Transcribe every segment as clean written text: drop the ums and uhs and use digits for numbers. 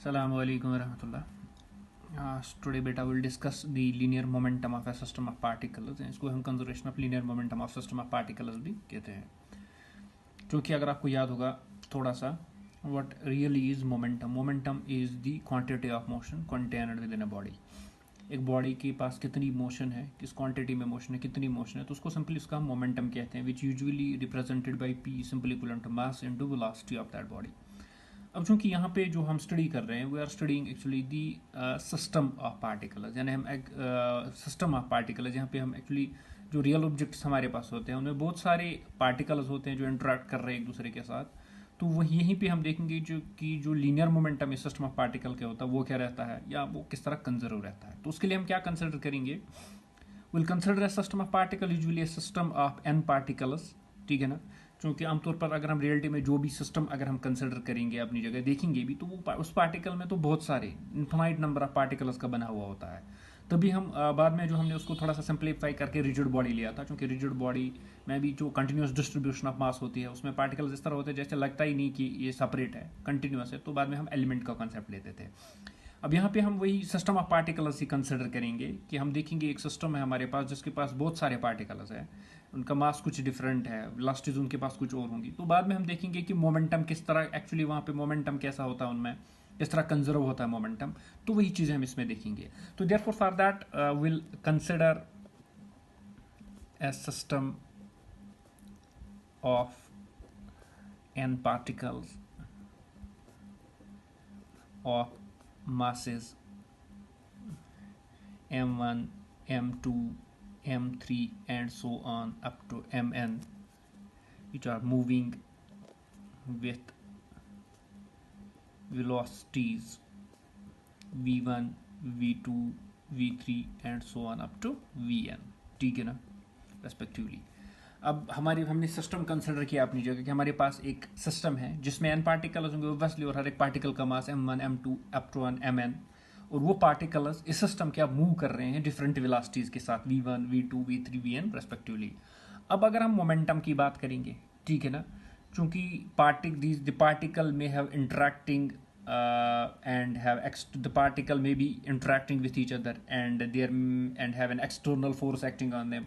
Assalamu alaikum warahmatullah. Today beta will discuss the linear momentum of a system of particles. इसको हम conservation of linear momentum of system of particles भी कहते हैं. क्योंकि अगर आपको याद होगा थोड़ा सा what really is momentum is the quantity of motion contained within a body. एक बॉडी के पास कितनी मोशन है, किस क्वांटिटी में मोशन है, कितनी मोशन है, तो उसको सिंपली उसका मोमेंटम कहते हैं, which usually represented by p simple equal to mass into velocity of that body. अब चूंकि यहाँ पे जो हम स्टडी कर रहे हैं we are studying actually the system of particles, यानी हम एक सिस्टम ऑफ पार्टिकल्स, यहाँ पे हम एक्चुअली जो रियल ऑब्जेक्ट्स हमारे पास होते हैं उनमें बहुत सारे पार्टिकल्स होते हैं जो इंटरेक्ट कर रहे हैं एक दूसरे के साथ. तो वही यहीं पे हम देखेंगे जो लीनियर मोमेंटम इस सिस्टम ऑफ पार्टिकल क्या होता है, वो क्या रहता है या वो किस तरह कंजर्व रहता है. तो उसके लिए हम क्या कंसिडर करेंगे, will consider a system of particle usually a system of n particles. ठीक है ना, क्योंकि आमतौर पर अगर हम रियलिटी में जो भी सिस्टम अगर हम कंसिडर करेंगे अपनी जगह देखेंगे भी तो वो उस पार्टिकल में तो बहुत सारे इन्फिनाइट नंबर ऑफ पार्टिकल्स का बना हुआ होता है. तभी हम बाद में जो हमने उसको थोड़ा सा सिंप्लीफाई करके रिजिड बॉडी लिया था, क्योंकि रिजिड बॉडी में भी जो कंटिन्यूस डिस्ट्रीब्यूशन ऑफ मास होती है उसमें पार्टिकल्स इस तरह होते हैं जैसे लगता ही नहीं कि ये सेपरेट है, कंटिन्यूस है. तो बाद में हम एलिमेंट का कॉन्सेप्ट लेते थे. अब यहाँ पे हम वही system of particles he consider करेंगे कि हम देखेंगे एक सिस्टम है हमारे पास जिसके पास बहुत सारे पार्टिकल्स हैं, उनका मास कुछ डिफरेंट है, वेलोसिटीज उनके पास कुछ और होंगी. तो बाद में हम देखेंगे कि मोमेंटम किस तरह एक्चुअली वहाँ पे मोमेंटम कैसा होता है, उनमें किस तरह कंजर्व होता है मोमेंटम. तो वही चीज़ें हम इसमें देखेंगे. तो therefore for that will consider a system of n particles of masses m1, m2, m3 and so on up to mn, which are moving with velocities v1, v2, v3 and so on up to vn. ठीक है ना, respectively. अब हमने system consider किया अपनी जगह कि हमारे पास एक सिस्टम है जिसमें एन पार्टिकल्स होंगे ऑब्वियसली, और हर एक पार्टिकल का मास m1, m2 up to mn, और वो पार्टिकल्स इस सिस्टम के अब मूव कर रहे हैं डिफरेंट वेलोसिटीज के साथ v1, v2, v3, vn respectively. अब अगर हम मोमेंटम की बात करेंगे, ठीक है ना, चूंकि द पार्टिकल में have interacting and have the particle may be interacting with each other and have an external force acting on them.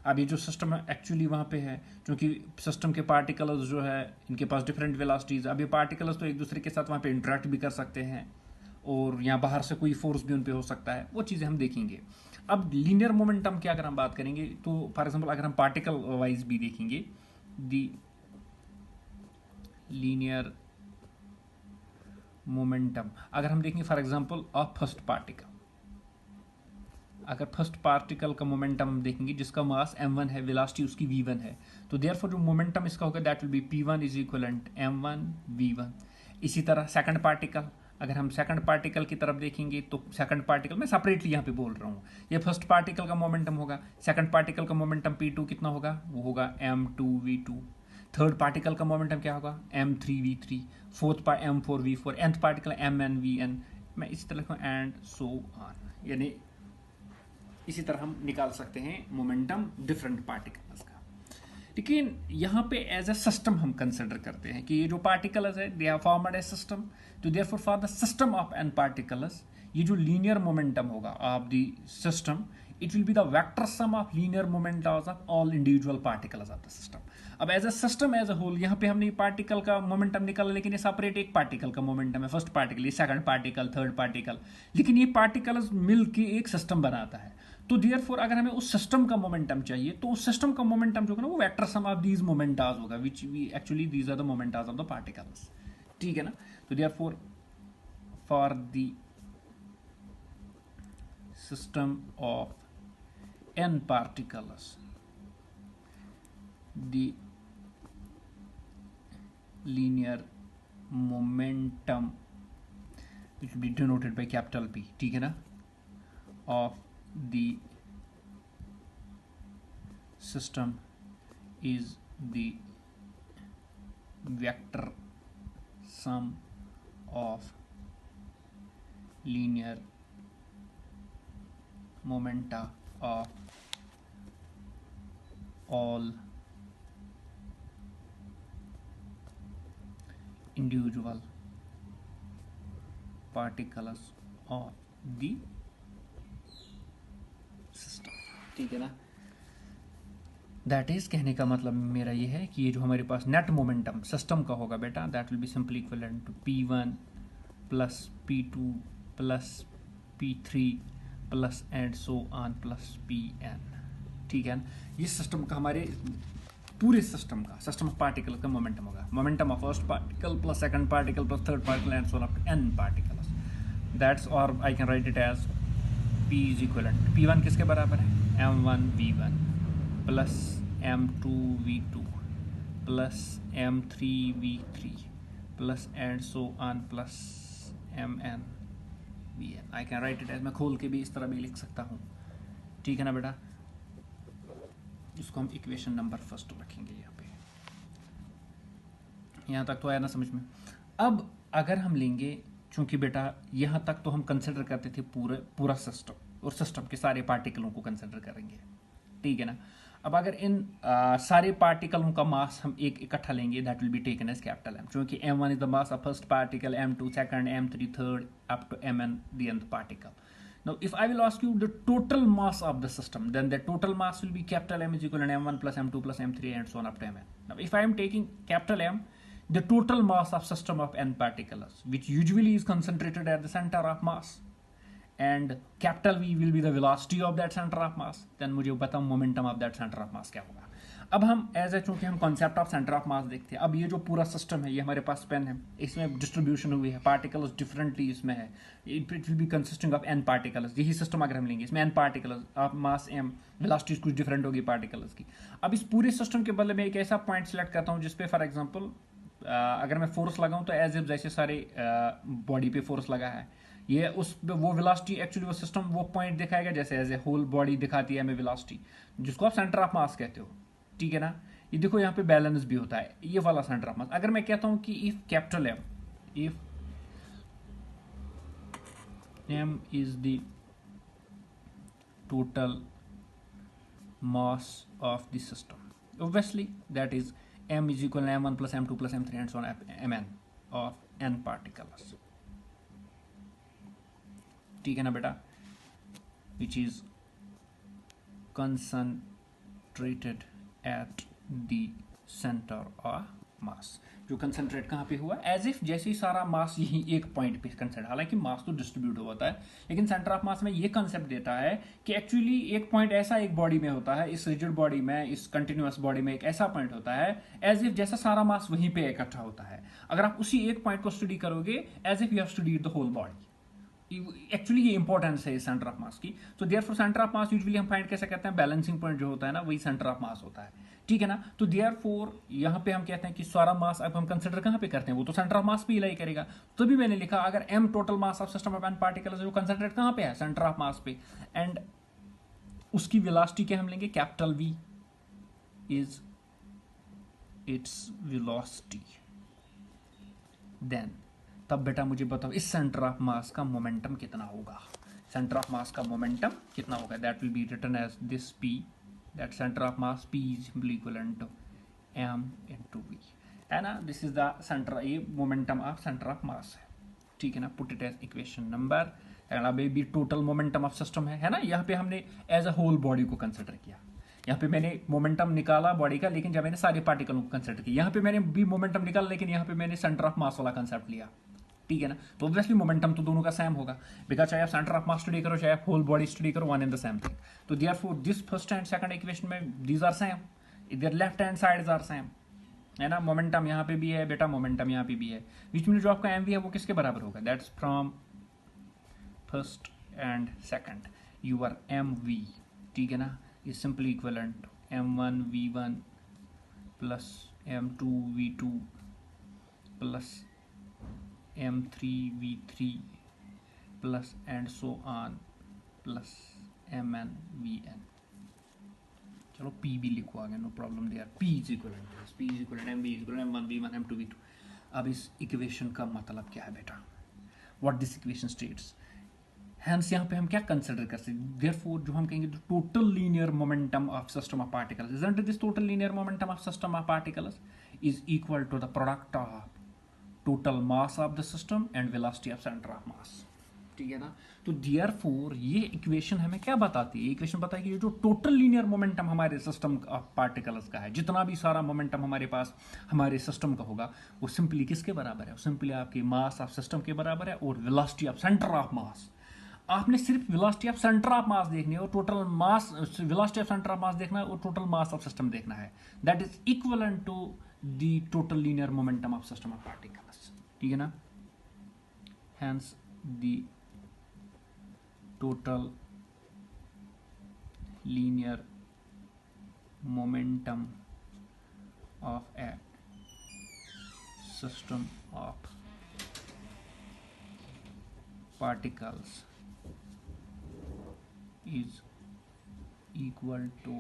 अब ये जो सिस्टम है एक्चुअली वहाँ पे है, क्योंकि सिस्टम के पार्टिकल्स जो है इनके पास डिफरेंट वेलोसिटीज. अब ये पार्टिकल्स तो एक दूसरे के साथ वहाँ पे इंटरेक्ट भी कर सकते हैं और यहाँ बाहर से कोई फोर्स भी उन पे हो सकता है, वो चीज़ें हम देखेंगे. अब लीनियर मोमेंटम की अगर हम बात करेंगे तो फॉर एग्जांपल अगर हम पार्टिकल वाइज भी देखेंगे, दी लीनियर मोमेंटम अगर हम देखेंगे for example of first particle, अगर फर्स्ट पार्टिकल का मोमेंटम हम देखेंगे जिसका मास m1 है, वेलोसिटी उसकी v1 है, तो देयरफॉर जो मोमेंटम इसका होगा that will B p1 is equivalent m1 v1. इसी तरह सेकंड पार्टिकल, अगर हम सेकंड पार्टिकल की तरफ देखेंगे तो सेकंड पार्टिकल मैं सेपरेटली यहाँ पे बोल रहा हूँ, ये फर्स्ट पार्टिकल का मोमेंटम होगा, सेकंड पार्टिकल का मोमेंटम p2 कितना होगा, वो होगा m2 v2. थर्ड पार्टिकल का मोमेंटम क्या होगा, m3 v3. Fourth m4 v4. nth particle mn vn. मैं इसी तरह लिखूँ एंड सो ऑन, यानी इसी तरह हम निकाल सकते हैं मोमेंटम डिफरेंट पार्टिकल्स का. लेकिन यहाँ पे एज अ सिस्टम हम कंसिडर करते हैं कि ये जो पार्टिकल्स है they are formed a system. तो therefore for the system of n particles ये जो लीनियर मोमेंटम होगा of the system, it will be the vector sum of linear momentums of all individual particles of the system. अब as a system as a whole यहाँ पे हमने particle का momentum निकाला, लेकिन ये सेपरेट एक पार्टिकल का मोमेंटम है, फर्स्ट पार्टिकल, ये सेकंड पार्टिकल, थर्ड पार्टिकल, लेकिन ये पार्टिकल्स मिल के एक सिस्टम बनाता है. तो देयरफॉर अगर हमें उस सिस्टम का मोमेंटम चाहिए तो उस सिस्टम का मोमेंटम जो है ना वो vector sum of these momentas होगा, which we actually these are the momentas of the particles. ठीक है ना. तो therefore for the system of n particles the linear momentum which will be denoted by capital P, ठीक है ना, of the system is the vector sum of linear momenta of all individual particles of the system, ठीक है ना। That is, कहने का मतलब मेरा ये है कि ये जो हमारे पास नेट मोमेंटम सिस्टम का होगा बेटा, that will be simply equivalent to P1 plus P2 plus P3 plus and so on plus Pn, ठीक है ना। ये सिस्टम का, हमारे पूरे सिस्टम का, सिस्टम ऑफ पार्टिकल का मोमेंटम होगा। Momentum of first particle plus second particle plus third particle and so on up to n particles. That's, और I can write it as P is equivalent, P1 किसके बराबर है, m1 v1 plus m2 v2 plus m3 v3 plus and so on plus mn vn। I can write it as, मैं खोल के भी इस तरह भी लिख सकता हूँ, ठीक है ना बेटा। इसको हम इक्वेशन नंबर फर्स्ट रखेंगे यहाँ पे। यहाँ तक तो आया ना समझ में। अब अगर हम लेंगे, चूंकि बेटा यहाँ तक तो हम कंसिडर करते थे पूरा सिस्टम, और सिस्टम के सारे पार्टिकलों को कंसिडर करेंगे, ठीक है ना। अब अगर इन सारे पार्टिकलों का मास हम एक इकट्ठा लेंगे, that will be taken as capital M, क्योंकि m1 is the mass of first particle, m2 second, m3 third, up to mn the nth particle. Now if I will ask you the total mass of the system, then the total mass will be capital M is equal to m1 plus m2 plus m3 and so on up to mn. Now if I am taking capital M, the total mass of system of n particles, which usually is concentrated at the center of mass, and capital V will be the velocity of that center of mass, then मुझे बताओ momentum of that center of mass क्या होगा। अब हम as a, चूंकि हम concept of centre of मास देखते हैं, अब ये जो पूरा सिस्टम है, ये हमारे पास पेन है, इसमें डिस्ट्रीब्यूशन हुई है, पार्टिकल्स डिफरेंटली इसमें है, it will B consisting of n particles. यही सिस्टम अगर हम लेंगे, इसमें n particles of mass m, velocity कुछ डिफरेंट होगी पार्टिकल्स की। अब इस पूरे सिस्टम के बदले में एक ऐसा पॉइंट सेलेक्ट करता हूँ जिसपे फॉर एग्जाम्पल अगर मैं फोर्स लगाऊं तो एज इफ जैसे सारे बॉडी पे फोर्स लगा है, ये उस वो वेलोसिटी, एक्चुअली वो सिस्टम वो पॉइंट दिखाएगा जैसे एज ए होल बॉडी दिखाती है हमें वेलोसिटी, जिसको आप सेंटर ऑफ मास कहते हो, ठीक है ना। ये देखो यहाँ पे बैलेंस भी होता है, ये वाला सेंटर ऑफ मास। अगर मैं कहता हूं कि if capital M, if M is the total mass of the system, obviously that is M is equal to m1 plus m2 plus m3 and so on mn of n particles, ठीक है ना बेटा, which is concentrated at the center of mass। जो concentrate कहाँ पे हुआ, as if जैसे ही सारा मास यही एक पॉइंट पे कंसंट्रेट, हालांकि मास तो डिस्ट्रीब्यूट होता है, लेकिन सेंटर ऑफ मास में ये कंसेप्ट देता है कि एक्चुअली एक पॉइंट ऐसा एक बॉडी में होता है, इस रिजिड बॉडी में, इस कंटिन्यूअस बॉडी में एक ऐसा पॉइंट होता है एज इफ जैसा सारा मास वहीं पे इकट्ठा होता है। अगर आप उसी एक पॉइंट को स्टडी करोगे, as if you have studied the whole body. Actually ये इंपॉर्टेंस है सेंटर ऑफ मास की। तो therefore centre of mass usually हम फाइंड कैसे करते हैं, बैलेंसिंग पॉइंट जो होता है ना, वही सेंटर ऑफ मास होता है, ठीक है ना। तो देयरफॉर यहाँ पे हम कहते हैं कि सारा मास अब हम कंसिडर कहाँ पे करते हैं, वो तो सेंटर ऑफ मास पे ही लाई करेगा। तो भी मैंने लिखा अगर m total mass of system of n particles, जो कंसिडरेट कहाँ पे है, सेंटर ऑफ मास पे, एंड उसकी वेलोसिटी क्या हम लेंगे, capital V is its velocity, then तब बेटा मुझे बताओ इस सेंटर ऑफ मास का मोमेंटम कितना होगा। सेंटर ऑफ मास का मोमेंटम कितना होगा, that will be written as this P, that centre of mass P is simply equivalent to m into V, है ना। दिस इज द सेंटर, ये momentum of centre of mass है, ठीक है ना। Put it as equation number, अगला भी total momentum of system है ना। यहाँ पे हमने एज अ होल बॉडी को कंसिडर किया, यहाँ पे मैंने मोमेंटम निकाला बॉडी का, लेकिन जब मैंने सारे पार्टिकलों को कंसिडर किया, यहाँ पे मैंने भी मोमेंटम निकाला, लेकिन यहाँ पे मैंने सेंटर ऑफ मास वाला कंसेप्ट लिया, ठीक है ना। तो ऑब्वियसली मोमेंटम तो दोनों का सेम होगा, बिकॉज चाहे आप सेंटर ऑफ मास स्टडी करो, चाहे आप होल बॉडी स्टडी करो, one in the same thing. तो therefore this first and second equation में दीज आर सेम, इधर left hand sides are same, है ना। मोमेंटम यहाँ पे भी है बेटा, मोमेंटम यहाँ पे भी है, बीच में जो आपका mv है वो किसके बराबर होगा, that's from first and second your mv, ठीक है ना, is simply equivalent m1 v1 plus m2 v2 plus m3 v3 plus and so on plus mn vn। चलो p भी लिखो आगे, no problem there, p is equal mv is equal m1 v1 m2 v2। अब इस equation का मतलब क्या है बेटा, what this equation states, hence यहाँ पे हम क्या कंसिडर कर सकते हैं, देयरफॉर जो हम कहेंगे total linear momentum of system of particles, isn't this total linear momentum of system of particles is equal to the product of total mass of the system and velocity of centre of mass. ठीक है ना। तो therefore ये equation हमें क्या बताती है? Equation बताती है कि जो टोटल लीनियर मोमेंटम हमारे सिस्टम ऑफ पार्टिकल्स का है, जितना भी सारा मोमेंटम हमारे पास हमारे सिस्टम का होगा, वो सिंपली किसके बराबर है? वो सिंपली आपकी मास ऑफ सिस्टम के बराबर है और velocity of centre of mass. आपने सिर्फ velocity of centre of mass देखनी है और total mass, velocity of centre of mass देखना है और टोटल मास ऑफ सिस्टम देखना है। That is equivalent to the total linear momentum of system of particles. ठीक है ना। Hence the total linear momentum of a system of particles is equal to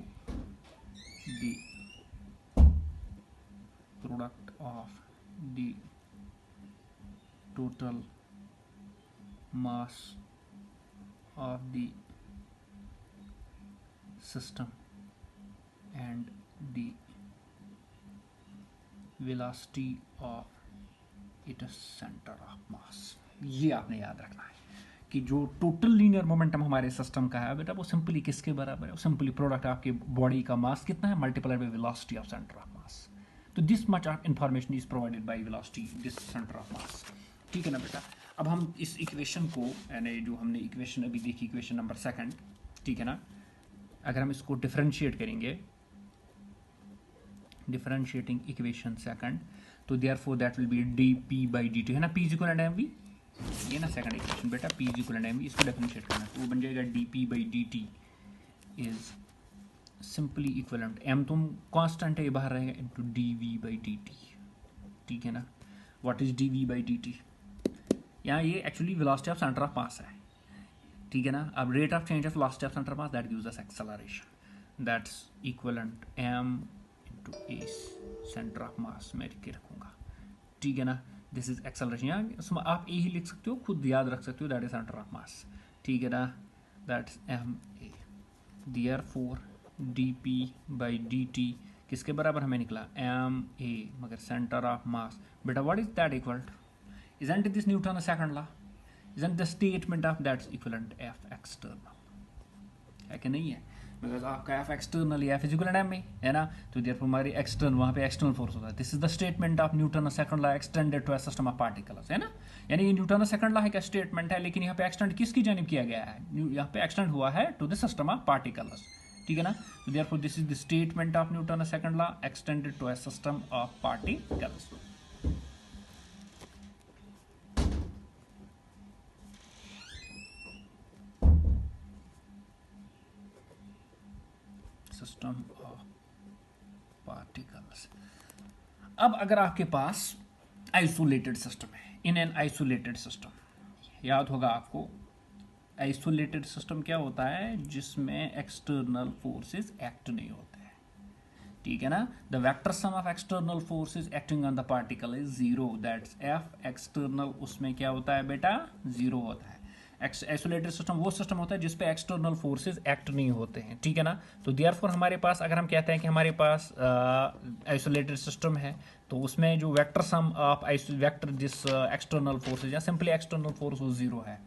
the product of the total mass of the system and the velocity of its center of mass। ये आपने याद रखना है कि जो टोटल लीनियर मोमेंटम हमारे system का है बेटा, वो सिंपली किसके बराबर है? वो सिंपली प्रोडक्ट आपके बॉडी का मास कितना है multiplied by velocity of centre of mass. तो this much of information is provided by velocity this centre of mass. ठीक है ना बेटा। अब हम इस इक्वेशन को, यानी जो हमने इक्वेशन अभी देखी, इक्वेशन नंबर 2, ठीक है ना, अगर हम इसको डिफरेंशिएट करेंगे, डिफरेंशिएटिंग इक्वेशन 2, तो therefore that will be D P by D T, है ना, P is equal to M V. ये ना सेकंड इक्वेशन बेटा, P is equal to M V, इसको डिफरेंशिएट करना है तो वो बन जाएगा D P by D T is simply equivalent, M तुम कांस्टेंट है, ये बाहर रहेगा, into D V by D T. ठीक है ना। What is D V by D T? यहाँ ये actually velocity of centre of mass है। ठीक है ना। अब rate of change of velocity of centre of mass that gives us acceleration, that's equivalent M into A centre of mass, मैं लिख के रखूंगा। ठीक है ना। This is acceleration. यहाँ आप ए ही लिख सकते हो, खुद याद रख सकते हो, that is centre of mass. ठीक है ना। That's M A. Therefore D P by D T किसके बराबर हमें निकला? एम ए, मगर सेंटर ऑफ मास बेटा what is that equal to? Isn't this Newton's second law? Isn't the statement of that's equivalent F external? है कि नहीं है? Because आपका F external या F is equivalent M में है ना, तो therefore हमारी external, वहाँ पे external force होता है। This is the statement of Newton's second law extended to a system of particles, है ना। यानी ये Newton's second law का statement है, लेकिन यहाँ पे extend किसकी जानिब किया गया है? यहाँ पे extend हुआ है to the system of particles। ठीक है ना। तो therefore this is the statement of Newton's second law extended to a system of particles। System of particles. अब अगर आपके पास आइसोलेटेड सिस्टम है, इन एन आइसोलेटेड सिस्टम, याद होगा आपको आइसोलेटेड सिस्टम क्या होता है? जिसमें एक्सटर्नल फोर्सेस एक्ट नहीं होते हैं। ठीक है ना। The vector sum of external forces acting on the particle is 0, that's F external, उसमें क्या होता है बेटा? 0 होता है। आइसोलेटेड सिस्टम वो सिस्टम होता है जिसपे एक्सटर्नल फोर्सेस एक्ट नहीं होते हैं। ठीक है ना। तो देयरफॉर हमारे पास, अगर हम कहते हैं कि हमारे पास आइसोलेटेड सिस्टम है, तो उसमें जो vector sum of vector this external forces या सिंपली एक्सटर्नल फोर्स वो 0 है।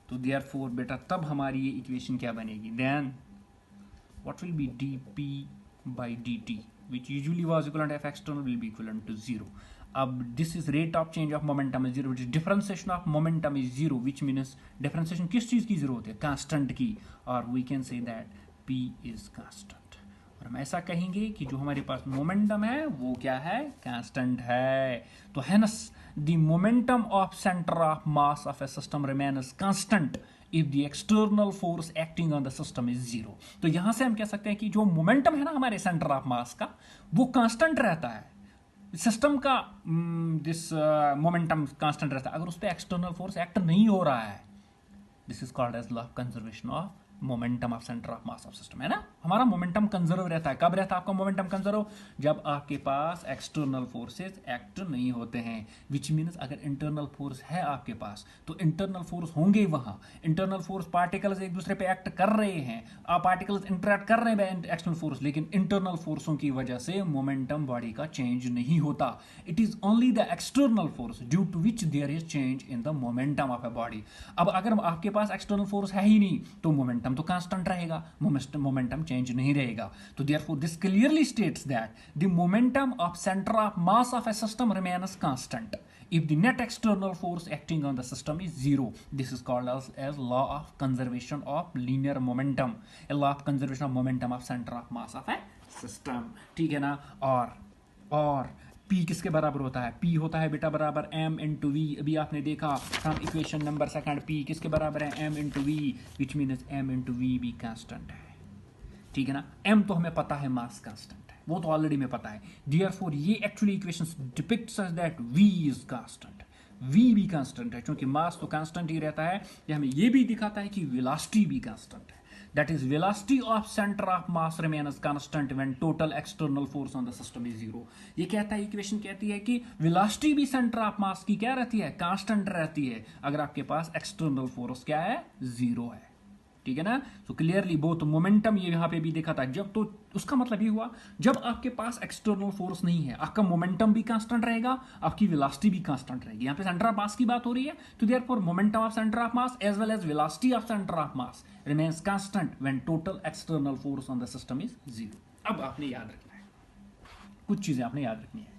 तो देयरफॉर बेटा तब हमारी ये इक्वेशन क्या बनेगी? Then what will be D P by D T which usually was equivalent F external will be equivalent to 0। अब this is rate of change of momentum is 0, which is differentiation of momentum is 0, which means differentiation किस चीज की 0 होती है? Constant की। और we can say that p is constant. और हम ऐसा कहेंगे कि जो हमारे पास मोमेंटम है वो क्या है? कांस्टेंट है। तो hence the momentum of centre of mass of a system remains constant if the external force acting on the system is 0। तो यहां से हम कह सकते हैं कि जो मोमेंटम है ना हमारे सेंटर ऑफ मास का, वो कांस्टेंट रहता है। सिस्टम का दिस मोमेंटम कांस्टेंट रहता है अगर उस पर एक्सटर्नल फोर्स एक्ट नहीं हो रहा है। This is called as law of conservation of momentum of centre of mass of system, है ना। हमारा मोमेंटम कंजर्व रहता है। कब रहता है आपका मोमेंटम कंजर्व? जब आपके पास एक्सटर्नल फोर्सेस एक्ट नहीं होते हैं, विच मीन्स अगर इंटरनल फोर्स है आपके पास तो इंटरनल फोर्स होंगे वहां। इंटरनल फोर्स पार्टिकल्स एक दूसरे पे एक्ट कर रहे हैं, आप पार्टिकल्स इंटरेक्ट कर रहे हैं एक्सटर्नल फोर्स, लेकिन इंटरनल फोर्सों की वजह से मोमेंटम बॉडी का चेंज नहीं होता। It is only the external force due to which there is change in the momentum of a body. अब अगर आपके पास एक्सटर्नल फोर्स है ही नहीं तो मोमेंटम तो कांस्टेंट रहेगा, मोमेंटम चेंज नहीं रहेगा। तो therefore this clearly states that the momentum of centre of mass of a system remains constant if the net external force acting on the system is zero. This is called as law of conservation of linear momentum, a law of conservation of momentum of center of mass of a system, ठीक है ना। और P किसके बराबर होता है? P होता है बेटा बराबर m इंटू वी। अभी आपने देखा from equation number second, P किसके बराबर है? m into V, which means m into V भी कांस्टेंट है, ठीक है ना। m तो हमें पता है मास कांस्टेंट है, वो तो ऑलरेडी में पता है। देयरफॉर ये actually equations depict such that v is constant, v भी कांस्टेंट है, क्योंकि मास तो कांस्टेंट ही रहता है। ये हमें ये भी दिखाता है कि वेलोसिटी भी कांस्टेंट है, that is velocity of centre of mass remains constant when total external force on the system is zero. ये कहता है, इक्वेशन कहती है कि वेलोसिटी भी सेंटर ऑफ मास की क्या रहती है? कांस्टेंट रहती है, अगर आपके पास एक्सटर्नल फोर्स क्या है? जीरो है, ठीक है ना। सो क्लियरली बोथ मोमेंटम ये यहां पे भी देखा था जब, तो उसका मतलब ये हुआ जब आपके पास एक्सटर्नल फोर्स नहीं है, आपका मोमेंटम भी कांस्टेंट रहेगा, आपकी वेलोसिटी भी कांस्टेंट रहेगी। यहां पे सेंटर ऑफ मास की बात हो रही है, तो therefore momentum of centre of mass as well as velocity of centre of mass remains constant when total external force on the system is zero. अब आपने याद रखना है, कुछ चीजें आपने याद रखनी है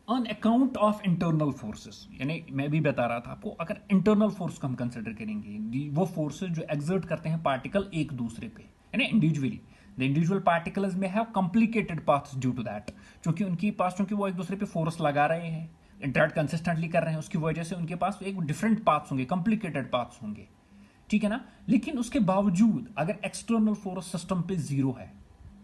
on account of internal forces. यानी मैं भी बता रहा था आपको, अगर इंटरनल फोर्स को हम कंसिडर करेंगे, वो फोर्सेस जो एग्जर्ट करते हैं पार्टिकल एक दूसरे पे, यानी इंडिविजुअली, द इंडिविजुअल पार्टिकल्स में have complicated paths due to that, क्योंकि उनके पास, क्योंकि वो एक दूसरे पे फोर्स लगा रहे हैं, इंटरेक्ट कंसिस्टेंटली कर रहे हैं, उसकी वजह से उनके पास एक डिफरेंट पाथ्स होंगे, कॉम्प्लिकेटेड पाथ्स होंगे, ठीक है ना। लेकिन उसके बावजूद अगर एक्सटर्नल फोर्स सिस्टम पे जीरो है,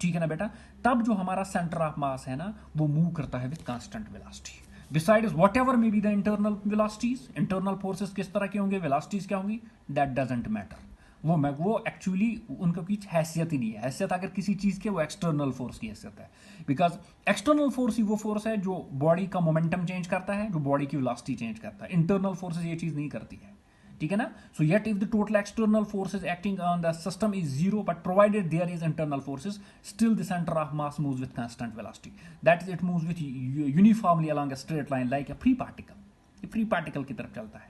ठीक है ना बेटा, तब जो हमारा सेंटर ऑफ मास है ना, वो मूव करता है with constant velocity. Besides what ever may be the internal velocities, internal forces किस तरह के होंगे, वेलोसिटीज क्या होंगी, दैट डजंट मैटर। वो एक्चुअली उनका कुछ हैसियत ही नहीं है। हैसियत अगर किसी चीज की, वो एक्सटर्नल फोर्स की हैसियत है, बिकॉज एक्सटर्नल फोर्स ही वो फोर्स है जो बॉडी का मोमेंटम चेंज करता है, जो बॉडी की वेलोसिटी चेंज करता है। इंटरनल फोर्सेस ये चीज नहीं करती है, ठीक है ना। So yet if the total external forces acting on the system is zero, but provided there is internal forces, still the centre of mass moves with constant velocity, that is it moves with uniformly along a straight line like a free particle. ये free particle की तरफ चलता है।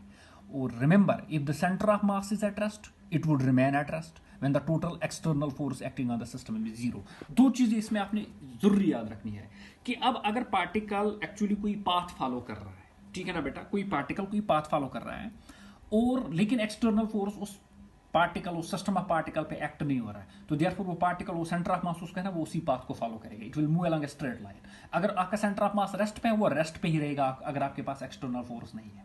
और remember, if the centre of mass is at rest, it would remain at rest when the total external force acting on the system is zero. दो चीजें इसमें आपने जरूरी याद रखनी है कि अब अगर पार्टिकल एक्चुअली कोई पाथ फॉलो कर रहा है, ठीक है ना बेटा, कोई पार्टिकल कोई पाथ फॉलो कर रहा है, और लेकिन एक्सटर्नल फोर्स उस पार्टिकल, उस सिस्टम ऑफ पार्टिकल पे एक्ट नहीं हो रहा है, तो देयरफॉर वो पार्टिकल, वो सेंटर ऑफ मास उसका है ना, वो उसी पाथ को फॉलो करेगा, it will move along a straight line. अगर आपका सेंटर ऑफ मास रेस्ट पे है, वो रेस्ट पे ही रहेगा अगर आपके पास एक्सटर्नल फोर्स नहीं है,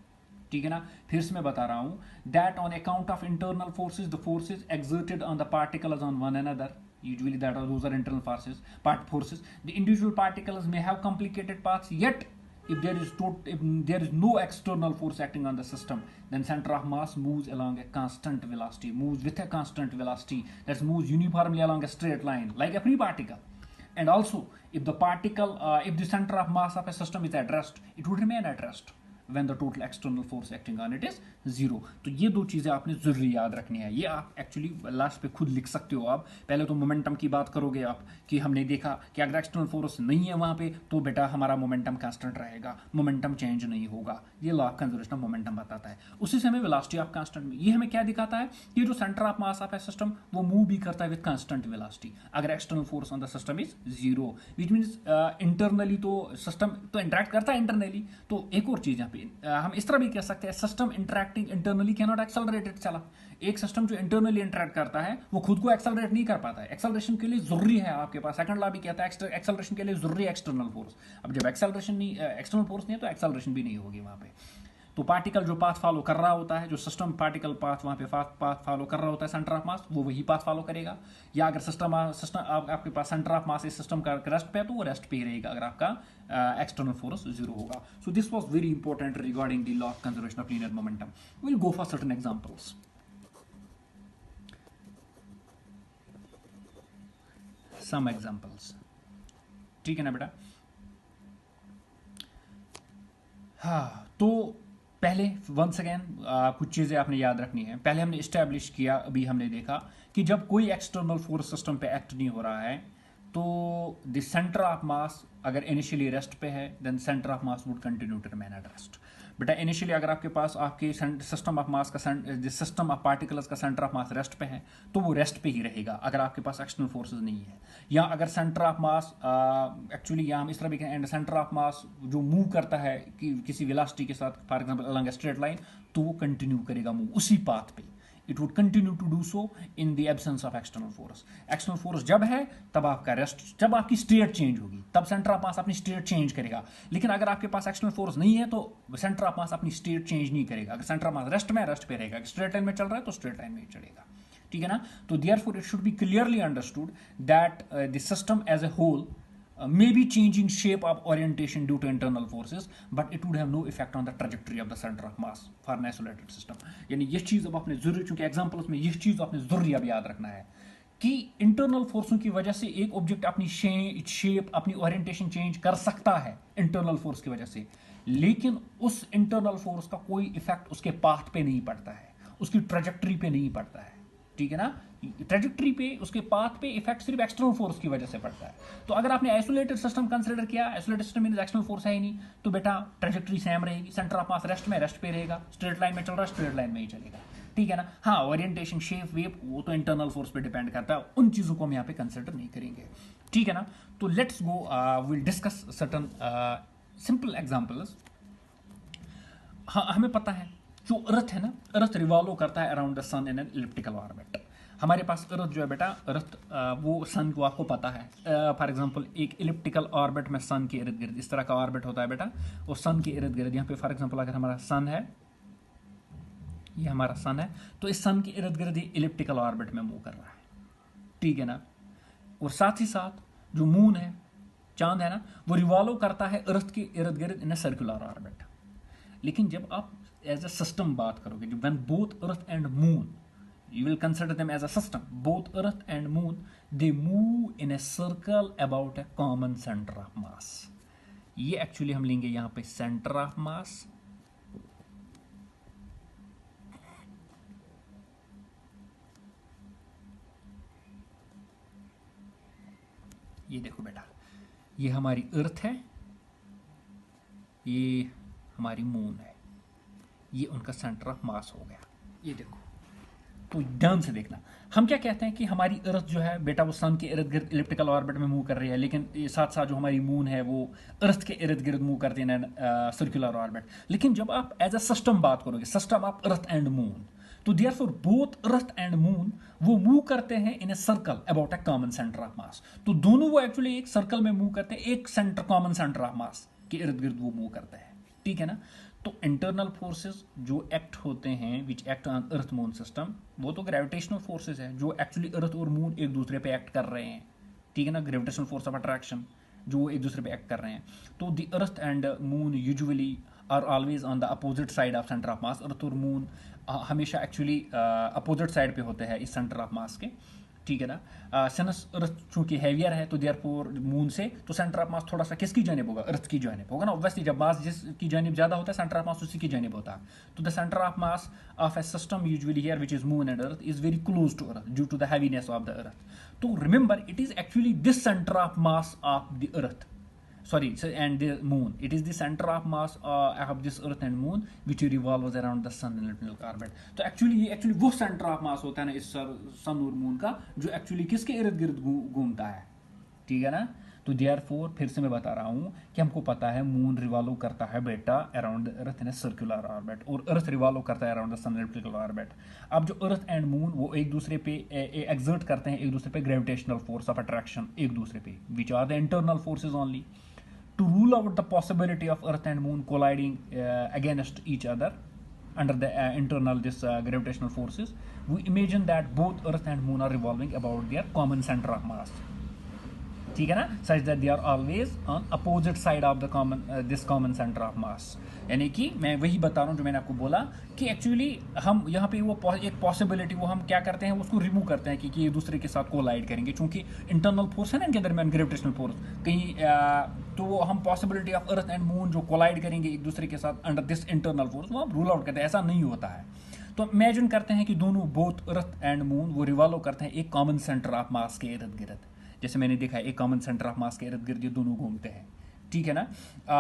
ठीक है ना। फिर से मैं बता रहा हूं that on account of internal forces, the forces exerted on the particles on one another, usually those are internal forces, the individual particles may have complicated paths, yet if there is no external force acting on the system, then center of mass moves along a constant velocity, moves with a constant velocity, that moves uniformly along a straight line like a free particle. And also, if the center of mass of a system is at rest, it would remain at rest when the total external force acting on it is zero. तो ये दो चीजें आपने जरूरी याद रखनी है। ये आप एक्चुअली लास्ट पे खुद लिख सकते हो। आप पहले तो मोमेंटम की बात करोगे आप कि हमने देखा कि अगर एक्सटर्नल फोर्स नहीं है वहां पे, तो बेटा हमारा मोमेंटम कांस्टेंट रहेगा, मोमेंटम चेंज नहीं होगा। ये law of conservation of momentum बताता है। उसी से हमें वेलोसिटी ऑफ कांस्टेंट, ये हमें क्या दिखाता है कि जो centre of mass of a system वो मूव भी करता है विद कांस्टेंट वेलोसिटी अगर external force on the system is zero, which means internally तो सिस्टम तो इंटरेक्ट करता है इंटरनली। तो एक और चीज यहाँ पे हम इस तरह भी कह सकते हैं, system interacting internally can not accelerated. चला, एक सिस्टम जो इंटरनली इंटरेक्ट करता है वो खुद को एक्सेलरेट नहीं कर पाता है। एक्सेलरेशन के लिए जरूरी है आपके पास, सेकंड लॉ भी कहता है एक्सेलरेशन के लिए जरूरी है एक्सटर्नल फोर्स। अब जब एक्सेलरेशन नहीं, एक्सटर्नल फोर्स नहीं है तो एक्सेलरेशन भी नहीं होगी वहां पे। तो पार्टिकल जो पाथ फॉलो कर रहा होता है, जो सिस्टम पार्टिकल पाथ वहां पे पाथ फॉलो कर रहा होता है सेंटर ऑफ मास, वो वही पाथ फॉलो करेगा। या अगर सिस्टम आपके पास सेंटर ऑफ मास इस सिस्टम का रेस्ट पे है तो वो रेस्ट पे ही रहेगा अगर आपका एक्सटर्नल फोर्स जीरो होगा। So this was very important regarding the law of conservation of linear momentum. Will go for certain examples. some examples. ठीक है ना बेटा? हाँ, तो पहले वंस अगेन कुछ चीज़ें आपने याद रखनी है. पहले हमने इस्टेब्लिश किया, अभी हमने देखा कि जब कोई एक्सटर्नल फोर्स सिस्टम पे एक्ट नहीं हो रहा है तो द सेंटर ऑफ मास अगर इनिशियली रेस्ट पे है then centre of mass would continue to remain at rest. बेटा इनिशियली अगर आपके पास आपके सिस्टम ऑफ मास का सिस्टम ऑफ पार्टिकल्स का सेंटर ऑफ मास रेस्ट पे है तो वो रेस्ट पे ही रहेगा अगर आपके पास एक्सटर्नल फोर्सेस नहीं है. या अगर सेंटर ऑफ मास एक्चुअली यहाँ हम इस तरह भी कहें सेंटर ऑफ मास जो मूव करता है कि किसी वेलोसिटी के साथ for example along a straight line तो वो कंटिन्यू करेगा मूव उसी पाथ पे. It would continue to do so in the absence of external force. External force जब है तब आपका रेस्ट, जब आपकी स्टेट चेंज होगी तब सेंटर ऑफ मास अपनी स्टेट चेंज करेगा. लेकिन अगर आपके पास एक्सटर्नल फोर्स नहीं है तो सेंटर ऑफ मास अपनी स्टेट चेंज नहीं करेगा. अगर सेंटर ऑफ मास रेस्ट में, रेस्ट पे रहेगा. स्ट्रेट लाइन में चल रहा है तो स्ट्रेट लाइन में ही चलेगा. ठीक है ना? तो therefore it should be clearly understood that the system as a whole may be changing shape of orientation due to internal forces, but it would have no effect on the trajectory of the center of mass for an isolated system. यानी ये चीज़ अब आपने जरूरी, चूंकि examples में ये चीज़ आपने जरूरी अब याद रखना है कि इंटरनल फोर्सों की वजह से एक ऑब्जेक्ट अपनी शेप, अपनी ओरिएंटेशन चेंज कर सकता है इंटरनल फोर्स की वजह से, लेकिन उस इंटरनल फोर्स का कोई इफेक्ट उसके पाथ पे नहीं पड़ता है, उसकी ट्रेजेक्टरी पे नहीं पड़ता है. ठीक है ना? ट्रेजेक्टरी पे, उसके पाथ पे इफेक्ट सिर्फ एक्सटर्नल फोर्स की वजह से पड़ता है. तो अगर आपने आइसोलेटेड सिस्टम कंसीडर किया, isolated system means external force है ही नहीं, तो बेटा ट्रेजेक्टरी सेम रहेगी. सेंटर ऑफ मास रेस्ट में, रेस्ट पे रहेगा. स्ट्रेट लाइन में चल रहा है, स्ट्रेट लाइन में ही चलेगा. ठीक है ना? हाँ, ओरिएंटेशन, शेप, वेप वो तो इंटरनल फोर्स पे डिपेंड करता है. उन चीजों को हम यहाँ पे कंसिडर नहीं करेंगे. ठीक है ना? तो let's go, will discuss certain simple examples. हाँ, हमें पता है जो अर्थ है ना, अर्थ रिवॉल्व करता है around the sun in an elliptical orbit. हमारे पास अर्थ जो है बेटा, अर्थ वो सन को आपको पता है. फॉर एग्जांपल एक इलिप्टिकल ऑर्बिट में सन के इर्द गिर्द इस तरह का ऑर्बिट होता है बेटा. और सन के इर्द गिर्द यहाँ पे फॉर एग्जांपल अगर हमारा सन है, ये हमारा सन है, तो इस सन के इर्द गिर्द ये इलिप्टिकल ऑर्बिट में मूव कर रहा है. ठीक है ना? और साथ ही साथ जो मून है, चांद है ना, वो रिवॉल्व करता है अर्थ के इर्द गिर्द इन ए सर्कुलर ऑर्बिट. लेकिन जब आप एज अ सिस्टम बात करोगे, when both earth and moon, you will consider them as a system, both earth and moon, they move in a circle about a common center of mass. ये actually हम लेंगे यहां पे centre of मास. ये देखो बेटा, ये हमारी अर्थ है, ये हमारी मून है, ये उनका सेंटर ऑफ मास हो गया. ये देखो, तो ध्यान से देखना, हम क्या कहते हैं कि हमारी अर्थ जो है बेटा वो सन के इर्द गिर्द इलिप्टिकल ऑर्बिट में मूव कर रही है, लेकिन साथ साथ जो हमारी मून है वो अर्थ के इर्द गिर्द मूव करती है सर्कुलर ऑर्बिट. लेकिन जब आप एज अ सिस्टम बात करोगे, system of earth and moon, तो therefore both earth and moon वो मूव करते हैं in a circle about a common centre of mass. तो दोनों वो एक्चुअली एक सर्कल में मूव करते हैं, एक सेंटर, कॉमन सेंटर ऑफ मास के इर्द गिर्द वो मूव करते हैं. ठीक है ना? तो इंटरनल फोर्सेस जो एक्ट होते हैं, which act on earth moon system, वो तो ग्रेविटेशनल फोर्सेस है जो एक्चुअली अर्थ और मून एक दूसरे पे एक्ट कर रहे हैं. ठीक है ना? ग्रेविटेशनल फोर्स ऑफ अट्रैक्शन जो एक दूसरे पे एक्ट कर रहे हैं. तो the earth and moon usually are always on the opposite side of centre of mass. Earth और मून हमेशा एक्चुअली अपोजिट साइड पे होते हैं इस सेंटर ऑफ मास के. ठीक है ना? सिंस अर्थ चूंकि हैवियर है तो देयरफॉर मून से, तो सेंटर ऑफ मास थोड़ा सा किसकी जानिब होगा? अर्थ की जानिब होगा ना. ऑब्वियसली जब मास जिसकी जानिब ज्यादा होता है, सेंटर ऑफ मास उसी की जानिब होता है. तो the centre of mass of a system usually here which is moon and earth is very close to earth due to the heaviness of the earth. तो remember, it is actually this centre of mass of the earth, sorry, and the moon, it is the center of mass of this earth and moon which revolves around the sun in elliptical orbit. तो actually वो centre of मास होता है ना इस सन और moon का, जो actually किसके इर्द गिर्द घूमता है. ठीक है ना? तो देयरफॉर फिर से मैं बता रहा हूं कि हमको पता है मून रिवॉल्व करता है बेटा around the earth in a circular orbit, और अर्थ रिवॉल्व करता है around the sun elliptical orbit. अब जो अर्थ एंड मून वो एक दूसरे पे एक्सर्ट करते हैं, एक दूसरे पे ग्रेविटेशनल फोर्स ऑफ अट्रैक्शन एक दूसरे पे, which are the internal forces only. To rule out the possibility of Earth and Moon colliding against each other under the internal gravitational forces, we imagine that both Earth and Moon are revolving about their common center of mass. ठीक है ना, such that they are always on opposite side of the common this common centre of mass. यानी कि मैं वही बता रहा हूँ जो मैंने आपको बोला कि एक्चुअली हम यहाँ पे वो एक पॉसिबिलिटी वो हम क्या करते हैं, उसको रिमूव करते हैं कि ये दूसरे के साथ कोलाइड करेंगे, क्योंकि इंटरनल फोर्स है ना इनके दरमियान, ग्रेविटेशनल फोर्स कहीं तो वो हम possibility of earth and moon जो कोलाइड करेंगे एक दूसरे के साथ अंडर दिस इंटरनल फोर्स वो हम रूल आउट करते हैं, ऐसा नहीं होता है। तो इमेजिन करते हैं कि दोनों बोथ अर्थ एंड मून वो रिवॉल्व करते हैं एक कॉमन सेंटर ऑफ मास के इर्द गिर्द, जैसे मैंने देखा है एक कॉमन सेंटर ऑफ मास के इर्द गिर्द ये दोनों घूमते हैं, ठीक है ना,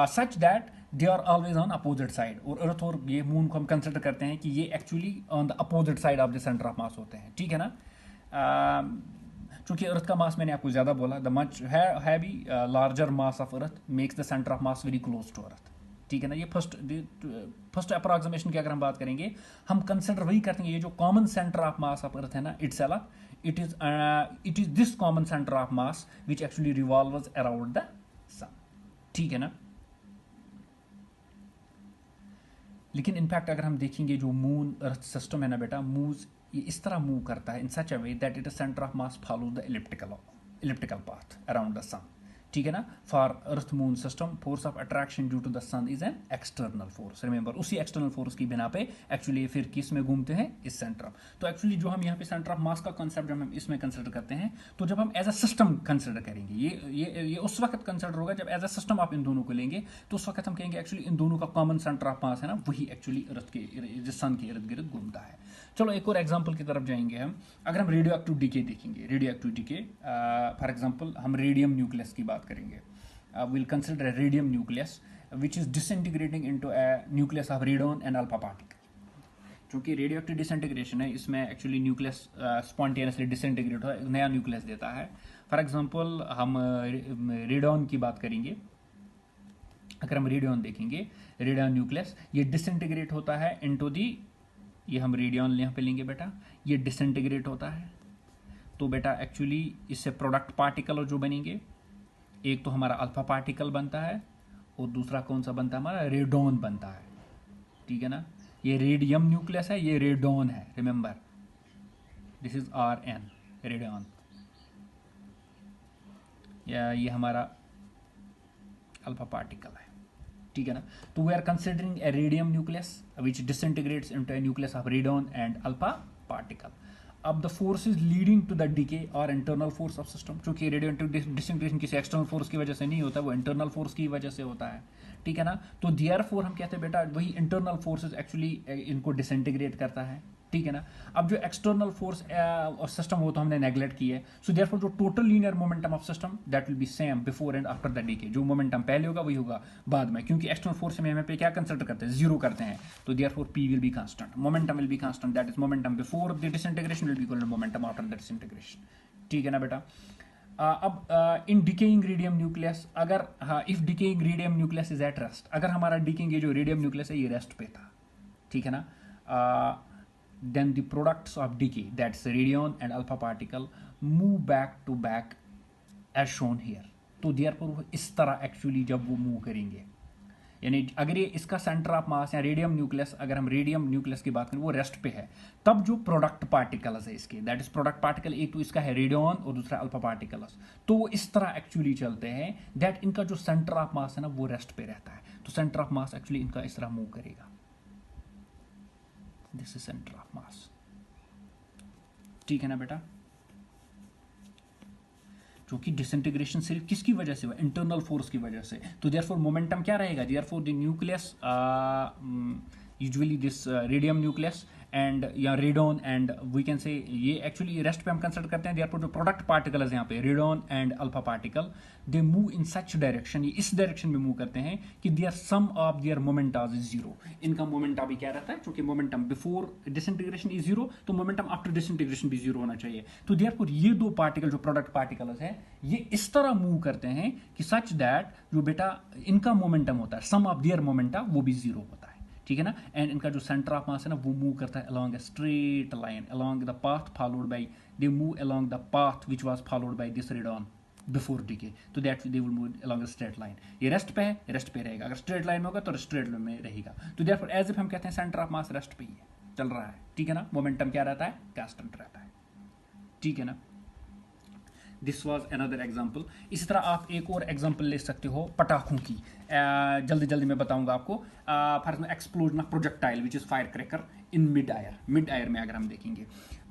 such that they are always on opposite side. और अर्थ और ये मून को हम कंसिडर करते हैं कि ये actually on the opposite side of the centre of मास होते हैं, ठीक है ना। चूंकि अर्थ का मास मैंने आपको ज़्यादा बोला, द मच है भी larger mass of earth makes the centre of mass very close to earth, ठीक है ना। ये फर्स्ट अप्रॉक्सीमेशन की अगर हम बात करेंगे, हम कंसिडर वही करते हैं ये जो common centre of mass of अर्थ है ना itself, it is this common center of mass which actually revolves around the sun, ठीक है ना। लेकिन इनफैक्ट अगर हम देखेंगे जो मून अर्थ सिस्टम है ना बेटा, मूव ये इस तरह मूव करता है in such a way that it is centre of mass follow the elliptical path around the sun, ठीक है ना। For earth moon system force of attraction due to the sun is an external force, remember उसी external force की बिना पे actually फिर किस में घूमते हैं, इस सेंटर ऑफ। तो एक्चुअली जो हम यहाँ पे सेंटर ऑफ मास का कॉन्सेप्ट जब हम इसमें कंसिडर करते हैं, तो जब हम एज अ सिस्टम कंसिडर करेंगे, ये उस वक्त कंसिडर होगा जब एज अ सिस्टम आप इन दोनों को लेंगे, तो उस वक्त हम कहेंगे एक्चुअली इन दोनों का कॉमन सेंटर ऑफ मास है ना, वही एक्चुअली अर्थ के सन के इर्द गिर्द घूमता है। चलो एक और एग्जाम्पल की तरफ जाएंगे हम, अगर हम रेडियो एक्टिव डीके देखेंगे, radioactive decay for example हम रेडियम न्यूक्लियस की बात करेंगे, we'll consider a radium nucleus which is disintegrating into a nucleus of radon and alpha particle। चूंकि रेडियो एक्टिव डिसइंटीग्रेशन है, इसमें एक्चुअली न्यूक्लियस स्पॉन्टेनियसली डिसइंटीग्रेट होता है, नया न्यूक्लियस देता है। फॉर एग्जांपल हम रेडॉन की बात करेंगे, अगर हम रेडियन देखेंगे, रेडियन न्यूक्लियस ये डिसइंटीग्रेट होता है इनटू दी, ये हम रेडियन यहाँ पे लेंगे बेटा, ये डिसइंटीग्रेट होता है, तो बेटा एक्चुअली इससे प्रोडक्ट पार्टिकल जो बनेंगे, एक तो हमारा अल्फा पार्टिकल बनता है और दूसरा कौन सा बनता है, हमारा रेडॉन बनता है, ठीक है ना। ये रेडियम न्यूक्लियस है, ये रेडॉन है, remember this is Rn radon, या ये हमारा अल्फा पार्टिकल है, ठीक है ना। तो we are considering a radium nucleus which disintegrates into a nucleus of radon and alpha particle. अब the force is leading to the decay और इंटरनल फोर्स ऑफ सिस्टम, चूंकि रेडियो डिसइंटीग्रेशन किसी external force की वजह से नहीं होता, वो इंटरनल फोर्स की वजह से होता है, ठीक है ना। तो देयरफॉर हम कहते हैं बेटा वही इंटरनल फोर्सेस एक्चुअली इनको डिसइंटीग्रेट करता है, ठीक है ना। अब जो एक्सटर्नल फोर्स सिस्टम वो तो हमने नेग्लेक्ट की है, सो देयरफॉर जो total linear momentum of system that will be same before and after the decay, जो मोमेंटम पहले होगा वही होगा बाद में, क्योंकि एक्सटर्नल फोर्स में पे क्या कंसिडर करते हैं, जीरो करते हैं, तो therefore P will be constant, momentum will be constant, that is momentum before the disintegration will be equal to momentum after the disintegration, ठीक है ना बेटा। अब इन डिकेइंग रेडियम न्यूक्लियस, अगर if decaying radium nucleus is at rest, अगर हमारा decaying ये जो रेडियम न्यूक्लियस है ये रेस्ट पे था, ठीक है ना, then the products of decay, that's radion and alpha particle, move back to back as shown here। तो therefore वो इस तरह एक्चुअली जब वो मूव करेंगे, यानी अगर ये इसका सेंटर ऑफ मास या रेडियम न्यूक्लियस, अगर हम रेडियम न्यूक्लियस की बात करें वो रेस्ट पे है, तब जो प्रोडक्ट पार्टिकल्स है इसके, दैट इज प्रोडक्ट पार्टिकल, एक तो इसका है रेडियन और दूसरा अल्फा पार्टिकल्स, तो वो इस तरह एक्चुअली चलते हैं दैट इनका जो सेंटर ऑफ मास है ना वो रेस्ट पे रहता है, तो सेंटर ऑफ मास एक्चुअली इनका इस तरह मूव करेगा, this is centre of mass, ठीक है ना बेटा। क्योंकि डिसइंटीग्रेशन सिर्फ किसकी वजह से हुआ, इंटरनल फोर्स की वजह से, तो देयरफॉर मोमेंटम क्या रहेगा, therefore the nucleus usually this radium nucleus and या radon and we can say, ये एक्चुअली रेस्ट पे हम कंसिडर करते हैं, देयरफॉर जो प्रोडक्ट पार्टिकल है यहाँ पे radon and alpha particle, they move in such direction, ये इस डायरेक्शन में मूव करते हैं कि their sum of their momentas is zero, इनका मोमेंटा भी क्या रहता है, क्योंकि momentum before disintegration is zero, तो मोमेंटम आफ्टर डिसइंटीग्रेशन भी जीरो होना चाहिए, तो देयरफॉर ये दो पार्टिकल जो प्रोडक्ट पार्टिकल्स हैं ये इस तरह मूव करते हैं कि सच दैट जो बेटा इनका मोमेंटम होता है, सम ऑफ देयर मोमेंटा वो भी जीरो होता है, ठीक है ना। एंड इनका जो सेंटर ऑफ मास है ना वो मूव करता है along a straight line, along the path followed by, they move along the path which was followed by this radon before decay, तो that they will move along a straight line, ये rest पे है, rest पे रहेगा, अगर straight line में होगा तो स्ट्रेट लाइन में रहेगा, तो देयरफॉर एज इफ हम कहते हैं सेंटर ऑफ मास रेस्ट पे ही है, चल रहा है, ठीक है ना, मोमेंटम क्या रहता है, कांस्टेंट रहता है, ठीक है ना। This was another example. इसी तरह आप एक और एग्जांपल ले सकते हो पटाखों की। जल्दी जल्दी मैं बताऊंगा आपको। For example explosion of projectile which is fire cracker in mid air में अगर हम देखेंगे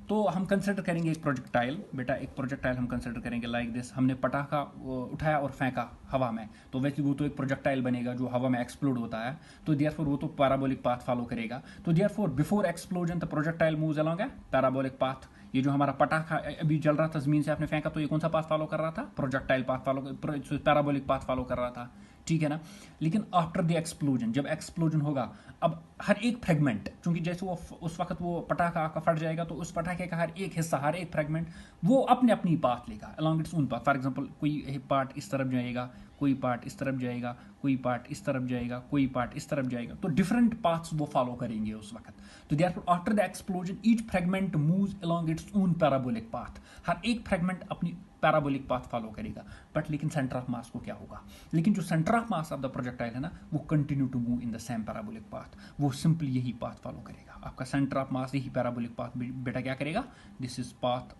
तो हम कंसिडर करेंगे एक प्रोजेक्टाइल। बेटा एक प्रोजेक्टाइल हम कंसिडर करेंगे लाइक दिस। हमने पटाखा उठाया और फेंका हवा में, तो वैसे वो तो एक प्रोजेक्टाइल बनेगा जो हवा में एक्सप्लोड होता है, तो देयरफॉर वो तो पैराबोलिक पाथ फॉलो करेगा। तो therefore before explosion the projectile moves along A parabolic path. ये जो हमारा पटाखा अभी जल रहा था, जमीन से आपने फेंका, तो ये कौन सा पाथ फॉलो कर रहा था? Projectile path follow, parabolic path follow कर रहा था, ठीक है ना। लेकिन आफ्टर द एक्सप्लोजन, जब एक्सप्लोजन होगा, अब हर एक फ्रेगमेंट, क्योंकि जैसे वो उस वक्त वो पटाखा आपका फट जाएगा, तो उस पटाखे का हर एक हिस्सा, हर एक फ्रेगमेंट वो अपने अपनी पाथ लेगा along its own path. For example कोई पार्ट इस तरफ जाएगा, कोई पार्ट इस तरफ जाएगा, कोई पार्ट इस तरफ जाएगा, कोई पार्ट इस तरफ जाएगा, तो डिफरेंट पाथ्स वो फॉलो करेंगे उस वक्त। तो therefore after the explosion each fragment moves along its own parabolic path. हर एक फ्रेगमेंट अपनी पैराबोलिक पाथ फॉलो करेगा। बट लेकिन सेंटर ऑफ मास को क्या होगा? लेकिन जो centre of mass of the projectile है ना, वो continue to move in the same parabolic path. वो सिंपली यही पाथ फॉलो करेगा। आपका सेंटर ऑफ मास यही पैराबोलिक पाथ बेटा क्या करेगा? This is path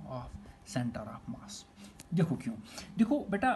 of centre of मास। देखो क्यों? देखो बेटा,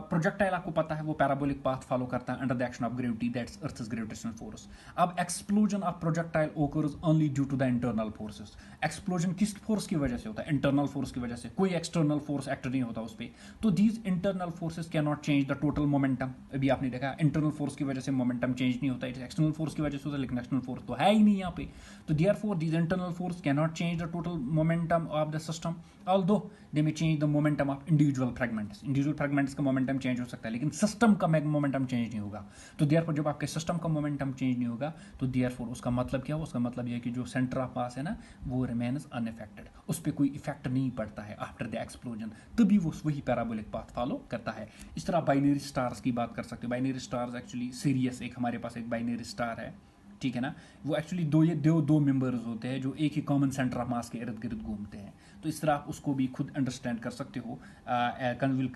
प्रोजेक्टाइल आपको पता है वो पैराबोलिक पाथ फॉलो करता है under the action of gravity, that's earth's gravitational force. अब explosion of projectile occurs only due to the internal forces. Explosion किस फोर्स की वजह से होता है? इंटरनल फोर्स की वजह से। कोई एक्सटर्नल फोर्स एक्ट नहीं होता उस पर। तो these internal forces can not change the total momentum. अभी आपने देखा इंटरनल फोर्स की वजह से मोमेंटम चेंज नहीं होता, एक्सटर्नल फोर्स की वजह से होता है, लेकिन एक्सटर्नल फोर्स तो है ही नहीं यहाँ पे। तो therefore these internal force can not change the total momentum of the system, although they may change the momentum of individual fragments. Individual fragments का मोमेंटम चेंज हो सकता है, लेकिन सिस्टम का मोमेंटम चेंज नहीं होगा। तो देयरफॉर जब आपके सिस्टम का मोमेंटम चेंज नहीं होगा, तो देयरफॉर उसका मतलब क्या हो? उसका मतलब यह है कि जो सेंटर ऑफ मास है ना, वो रिमेन्स अनअफेक्टेड, उस पर कोई इफेक्ट नहीं पड़ता है आफ्टर द एक्सप्लोजन। तभी वो वही पैराबोलिक पाथ फॉलो करता है। इस तरह बाइनरी स्टार्स की बात कर सकते हो। बाइनरी स्टार्स एक्चुअली सीरियस, एक हमारे पास एक बाइनरी स्टार है, ठीक है ना। वो एक्चुअली दो मेंबर्स होते हैं जो एक ही कॉमन सेंटर ऑफ मास के इर्द गिर्द घूमते हैं। तो इस तरह आप उसको भी खुद अंडरस्टैंड कर सकते हो।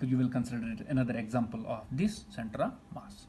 You will consider another example of this centre of mass.